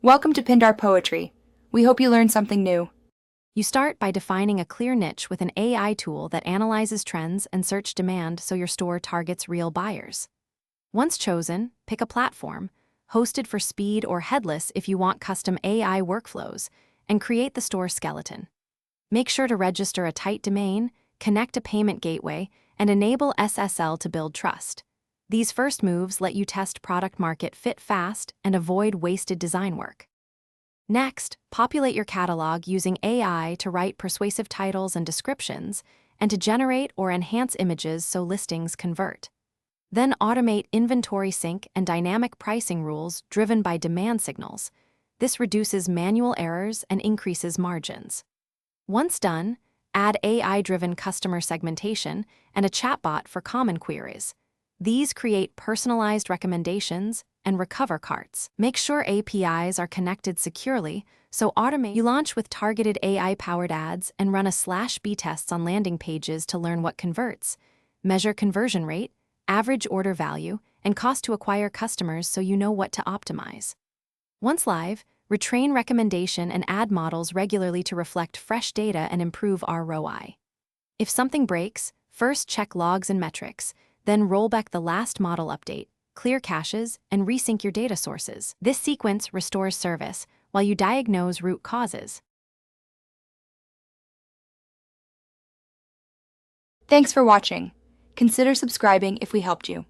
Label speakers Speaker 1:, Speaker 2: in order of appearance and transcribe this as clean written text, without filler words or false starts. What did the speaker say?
Speaker 1: Welcome to Pindar Poetry. We hope you learned something new.
Speaker 2: You start by defining a clear niche with an AI tool that analyzes trends and search demand so your store targets real buyers. Once chosen, pick a platform, hosted for speed or headless if you want custom AI workflows, and create the store skeleton. Make sure to register a tight domain, connect a payment gateway, and enable SSL to build trust. These first moves let you test product market fit fast and avoid wasted design work. Next, populate your catalog using AI to write persuasive titles and descriptions, and to generate or enhance images so listings convert. Then automate inventory sync and dynamic pricing rules driven by demand signals. This reduces manual errors and increases margins. Once done, add AI-driven customer segmentation and a chatbot for common queries. These create personalized recommendations and recover carts. Make sure APIs are connected securely, so you launch with targeted AI-powered ads and run /B tests on landing pages to learn what converts. Measure conversion rate, average order value, and cost to acquire customers so you know what to optimize. Once live, retrain recommendation and ad models regularly to reflect fresh data and improve ROI. If something breaks, first check logs and metrics, then roll back the last model update, clear caches, and resync your data sources. This sequence restores service while you diagnose root causes.
Speaker 1: Thanks for watching. Consider subscribing if we helped you.